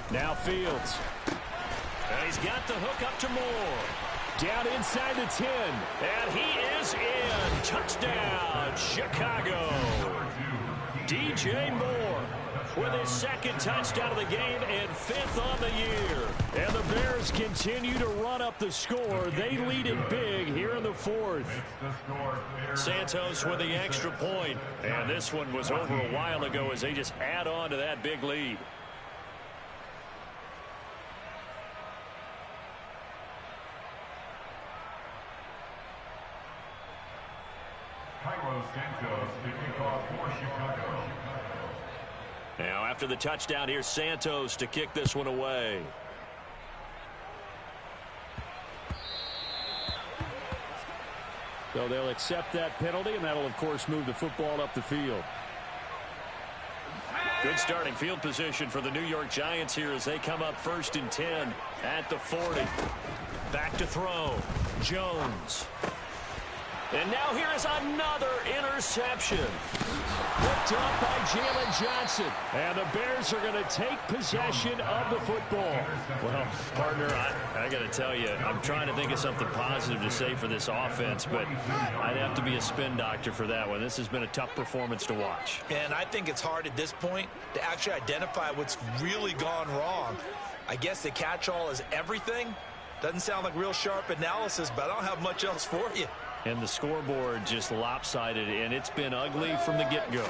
2. Now Fields. And he's got the hook up to Moore. Down inside the 10. And he is in. Touchdown, Chicago. DJ Moore with his second touchdown of the game and 5th on the year. And the Bears continue to run up the score. They lead it big here in the fourth. Santos with the extra point. And this one was over a while ago as they just add on to that big lead. Cairo Santos to kick off for Chicago. Now after the touchdown, here's Santos to kick this one away. So they'll accept that penalty, and that'll, of course, move the football up the field. Good starting field position for the New York Giants here as they come up first and 10 at the 40. Back to throw. Jones. And now here is another interception. Picked up by Jalen Johnson. And the Bears are going to take possession of the football. Well, partner, I got to tell you, I'm trying to think of something positive to say for this offense, but I'd have to be a spin doctor for that one. This has been a tough performance to watch. And I think it's hard at this point to actually identify what's really gone wrong. I guess the catch-all is everything. Doesn't sound like real sharp analysis, but I don't have much else for you. And the scoreboard just lopsided, and it's been ugly from the get-go.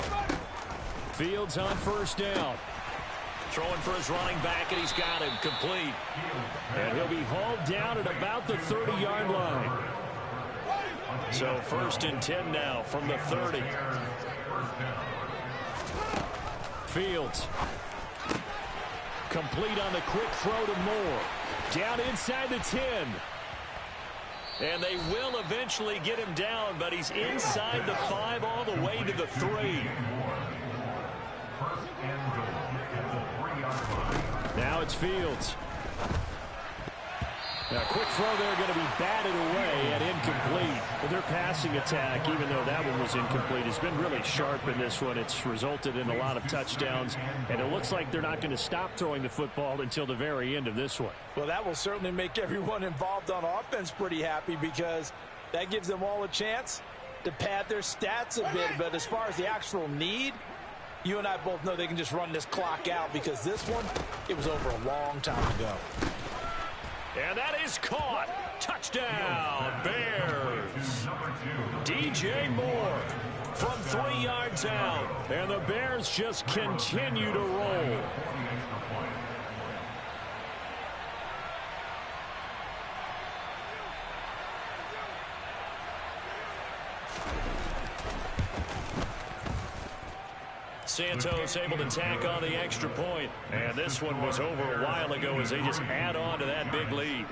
Fields on first down. Throwing for his running back, and he's got him complete. And he'll be hauled down at about the 30-yard line. So first and 10 now from the 30. Fields. Complete on the quick throw to Moore. Down inside the 10. And they will eventually get him down, but he's inside the 5 all the way to the 3. Now it's Fields. Now, a quick throw there going to be batted away and incomplete. Well, their passing attack, even though that one was incomplete, has been really sharp in this one. It's resulted in a lot of touchdowns, and it looks like they're not going to stop throwing the football until the very end of this one. Well, that will certainly make everyone involved on offense pretty happy because that gives them all a chance to pad their stats a bit. But as far as the actual need, you and I both know they can just run this clock out because this one, it was over a long time ago. And that is caught. Touchdown, Bears. DJ Moore from 3 yards out. And the Bears just continue to roll. Santos able to tack on the extra point. And this one was over a while ago as they just add on to that big lead.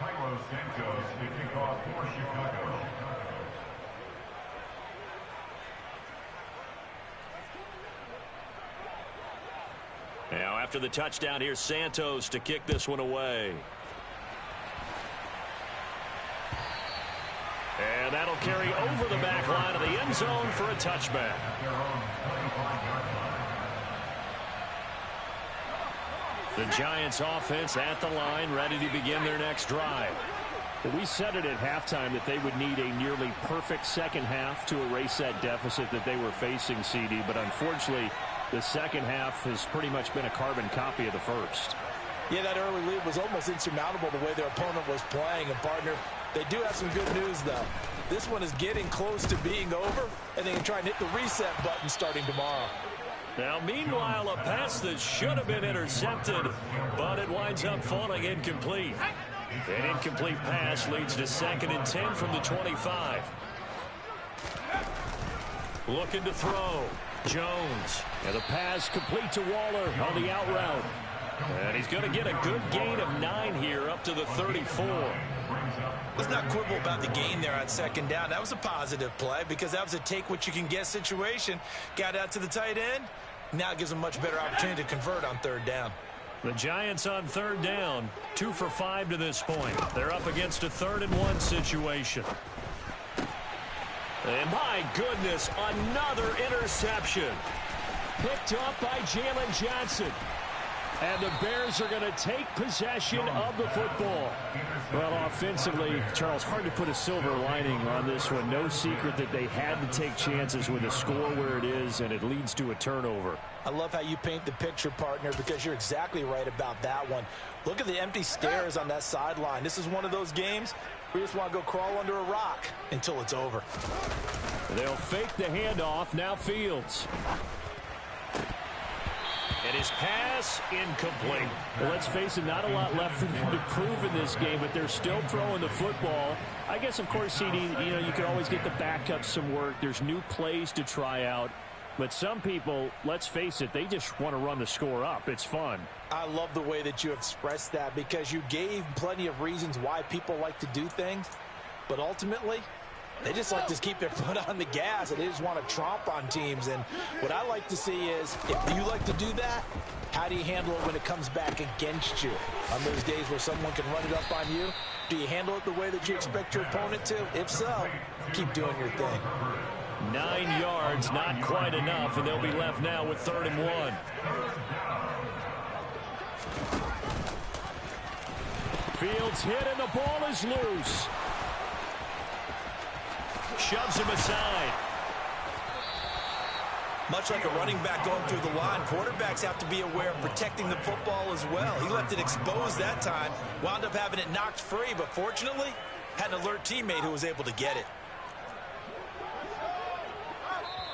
Carlos Santos to kick off for Chicago. Now after the touchdown, here's Santos to kick this one away. And that'll carry over the back line of the end zone for a touchback. The Giants offense at the line, ready to begin their next drive. Well, we said it at halftime that they would need a nearly perfect second half to erase that deficit that they were facing, CD. But unfortunately, the second half has pretty much been a carbon copy of the first. Yeah, that early lead was almost insurmountable the way their opponent was playing. And, partner, they do have some good news, though. This one is getting close to being over, and they can try and hit the reset button starting tomorrow. Now, meanwhile, a pass that should have been intercepted, but it winds up falling incomplete. An incomplete pass leads to 2nd and 10 from the 25. Looking to throw. Jones. And the pass complete to Waller on the out route. And he's going to get a good gain of 9 here up to the 34. Let's not quibble about the gain there on 2nd down. That was a positive play because that was a take-what-you-can-get situation. Got out to the tight end. Now it gives them much better opportunity to convert on 3rd down. The Giants on 3rd down, 2 for 5 to this point. They're up against a 3rd and 1 situation. And my goodness, another interception. Picked up by Jalen Johnson. And the Bears are going to take possession of the football. Well, offensively, Charles, hard to put a silver lining on this one. No secret that they had to take chances with a score where it is, and it leads to a turnover. I love how you paint the picture, partner, because you're exactly right about that one. Look at the empty stairs on that sideline. This is one of those games where you just want to go crawl under a rock until it's over. They'll fake the handoff. Now Fields. And his pass incomplete. Well, let's face it, not a lot left for them to prove in this game, but they're still throwing the football. I guess, of course, CD, you can always get the backups some work. There's new plays to try out. But some people, let's face it, they just want to run the score up. It's fun. I love the way that you expressed that because you gave plenty of reasons why people like to do things. But ultimately, they just like to keep their foot on the gas, and they just want to tromp on teams. And what I like to see is, if you like to do that, how do you handle it when it comes back against you? On those days where someone can run it up on you, do you handle it the way that you expect your opponent to? If so, keep doing your thing. 9 yards, not quite enough, and they'll be left now with 3rd and 1. Fields hit, and the ball is loose. Shoves him aside. Much like a running back going through the line, quarterbacks have to be aware of protecting the football as well. He left it exposed that time, wound up having it knocked free, but fortunately, had an alert teammate who was able to get it.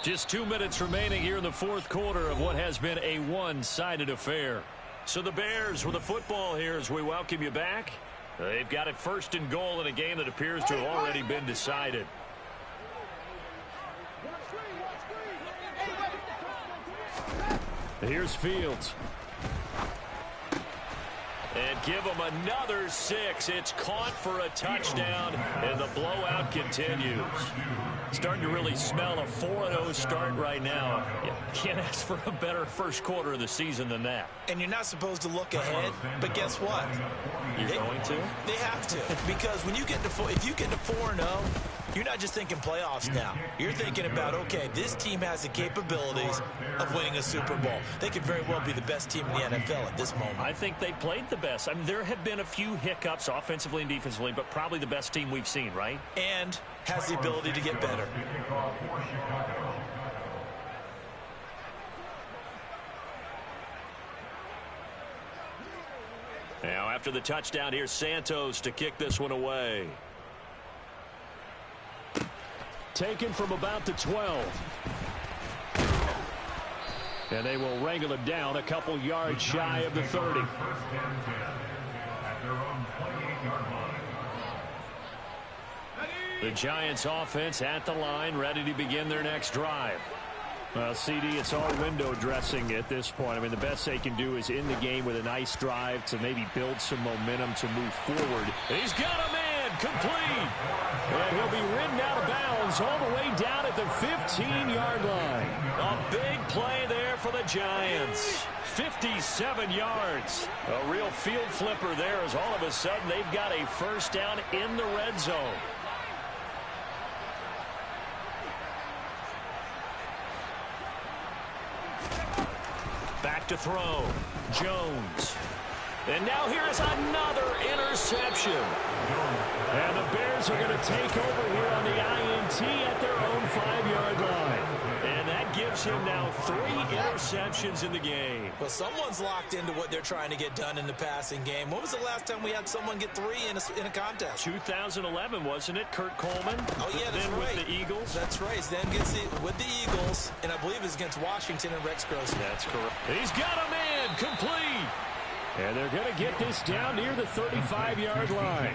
Just 2 minutes remaining here in the 4th quarter of what has been a one-sided affair. So the Bears with the football here as we welcome you back. They've got it 1st and goal in a game that appears to have already been decided. Here's Fields. And give them another 6. It's caught for a touchdown, and the blowout continues. Starting to really smell a 4-0 start right now. You can't ask for a better first quarter of the season than that. And you're not supposed to look ahead, but guess what? You're going to? They have to, because when you get to if you get to 4-0, you're not just thinking playoffs now. You're thinking about, okay, this team has the capabilities of winning a Super Bowl. They could very well be the best team in the NFL at this moment. I think they played the best. I mean, there have been a few hiccups offensively and defensively, but probably the best team we've seen, right? And has the ability to get better. Now, after the touchdown, here's Santos to kick this one away. Taken from about the 12. And they will wrangle him down a couple yards shy of the 30. The Giants offense at the line, ready to begin their next drive. Well, CD, it's all window dressing at this point. I mean, the best they can do is in the game with a nice drive to maybe build some momentum to move forward. He's got a man, complete. And he'll be ridden out of bounds all the way down at the 15-yard line. A big play there for the Giants. 57 yards. A real field flipper there as all of a sudden they've got a first down in the red zone. Back to throw. Jones. And now here's another interception. And the Bears are going to take over here on the INT at their own 5-yard line. And that gives him now 3 interceptions in the game. Well, someone's locked into what they're trying to get done in the passing game. When was the last time we had someone get 3 in a contest? 2011, wasn't it? Kurt Coleman. Oh, yeah, that's then right. With the Eagles. That's right. Then gets it with the Eagles, and I believe it's against Washington and Rex Grossman. That's correct. He's got a man, complete. And they're going to get this down near the 35-yard line.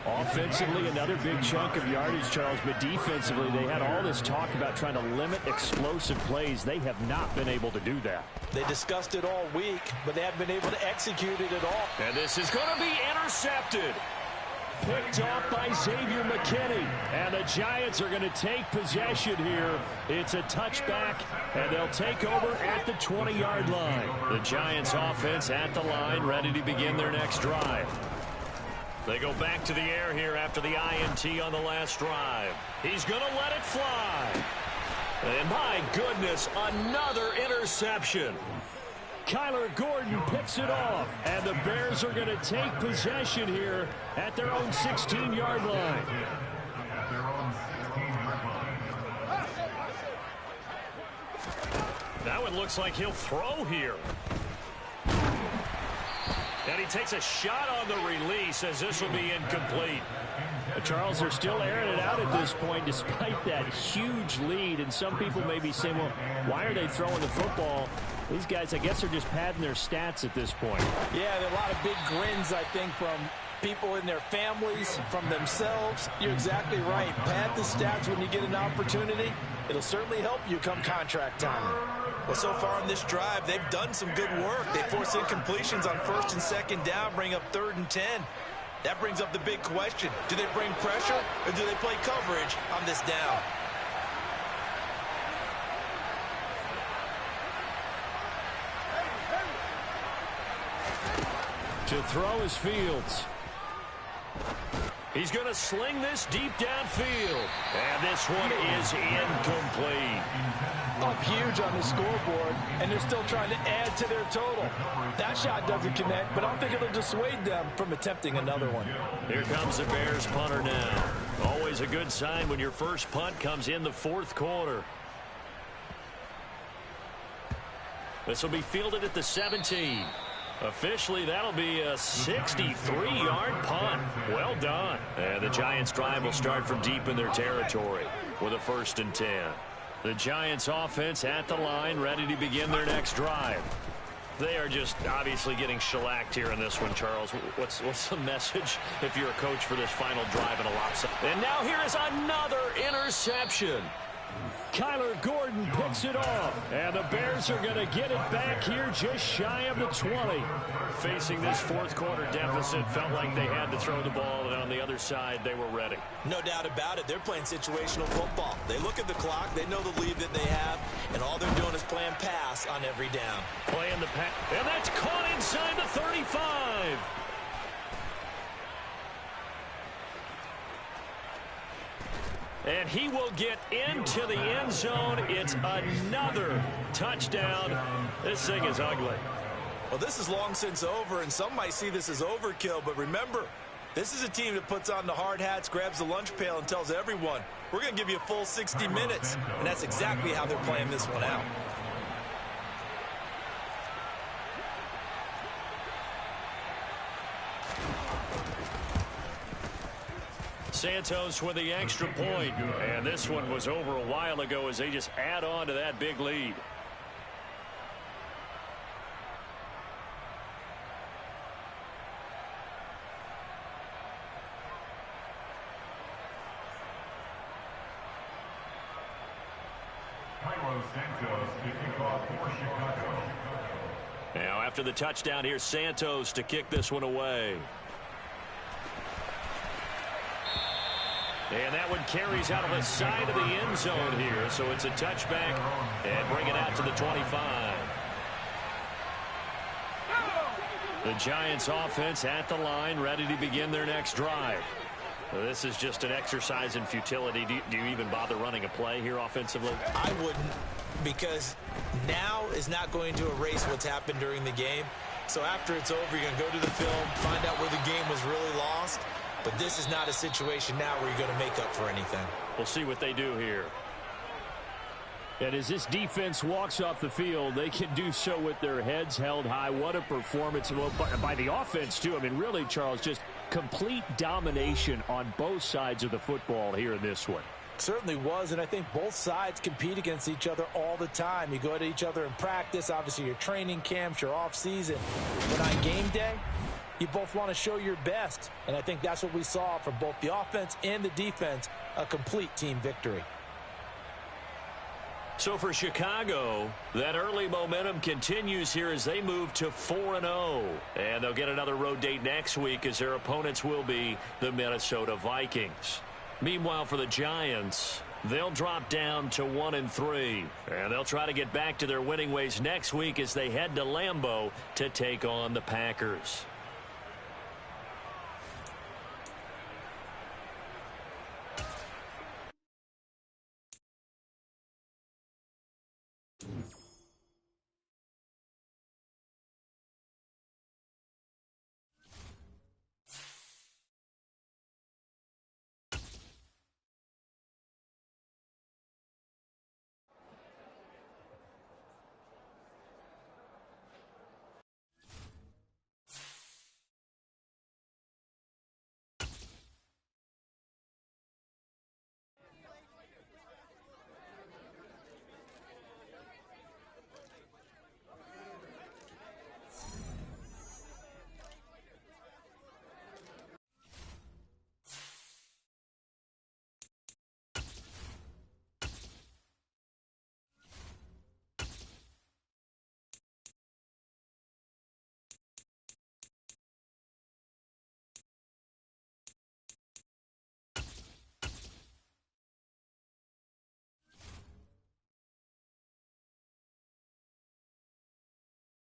Offensively, another big chunk of yardage, Charles, but defensively, they had all this talk about trying to limit explosive plays. They have not been able to do that. They discussed it all week, but they haven't been able to execute it at all. And this is going to be intercepted. Picked off by Xavier McKinney. And the Giants are going to take possession here. It's a touchback, and they'll take over at the 20-yard line. The Giants offense at the line, ready to begin their next drive. They go back to the air here after the INT on the last drive. He's going to let it fly. And my goodness, another interception. Kyler Gordon picks it off, and the Bears are going to take possession here at their own 16-yard line. That one looks like he'll throw here. And he takes a shot on the release as this will be incomplete. Charles, they're still airing it out at this point despite that huge lead. And some people may be saying, well, why are they throwing the football? These guys, I guess, are just padding their stats at this point. Yeah, there are a lot of big grins, I think, from people in their families, from themselves. You're exactly right. Pad the stats when you get an opportunity. It'll certainly help you come contract time. Well, so far on this drive, they've done some good work. They force incompletions on 1st and 2nd down, bring up 3rd and 10. That brings up the big question. Do they bring pressure or do they play coverage on this down? To throw is Fields. He's going to sling this deep downfield. And this one is incomplete. Up huge on the scoreboard, and they're still trying to add to their total. That shot doesn't connect, but I don't think it'll dissuade them from attempting another one. Here comes the Bears punter now. Always a good sign when your first punt comes in the 4th quarter. This will be fielded at the 17. Officially, that'll be a 63-yard punt. Well done. And the Giants' drive will start from deep in their territory with a 1st and 10. The Giants' offense at the line, ready to begin their next drive. They are just obviously getting shellacked here in this one, Charles. What's the message if you're a coach for this final drive in a lopsided? And now here is another interception. Kyler Gordon picks it off. And the Bears are going to get it back here just shy of the 20. Facing this fourth quarter deficit, felt like they had to throw the ball, and on the other side, they were ready. No doubt about it. They're playing situational football. They look at the clock, they know the lead that they have, and all they're doing is playing pass on every down. Playing the pass, and that's caught inside the 35. And he will get into the end zone. It's another touchdown. This thing is ugly. Well, this is long since over, and some might see this as overkill, but remember, this is a team that puts on the hard hats, grabs the lunch pail, and tells everyone, we're going to give you a full 60 minutes. And that's exactly how they're playing this one out. Santos with the extra point. And this one was over a while ago as they just add on to that big lead. Santos to kick off for Chicago. Now after the touchdown, here's Santos to kick this one away. And that one carries out of the side of the end zone here. So it's a touchback and bring it out to the 25. The Giants offense at the line, ready to begin their next drive. Well, this is just an exercise in futility. Do you even bother running a play here offensively? I wouldn't, because now is not going to erase what's happened during the game. So after it's over, you're going to go to the film, find out where the game was really lost. But this is not a situation now where you're going to make up for anything. We'll see what they do here. And as this defense walks off the field, they can do so with their heads held high. What a performance by the offense, too. I mean, really, Charles, just complete domination on both sides of the football here in this one. Certainly was, and I think both sides compete against each other all the time. You go at each other in practice, obviously your training camps, your off-season. But on game day, you both want to show your best, and I think that's what we saw from both the offense and the defense, a complete team victory. So for Chicago, that early momentum continues here as they move to 4-0. And they'll get another road date next week as their opponents will be the Minnesota Vikings. Meanwhile, for the Giants, they'll drop down to 1-3. And they'll try to get back to their winning ways next week as they head to Lambeau to take on the Packers.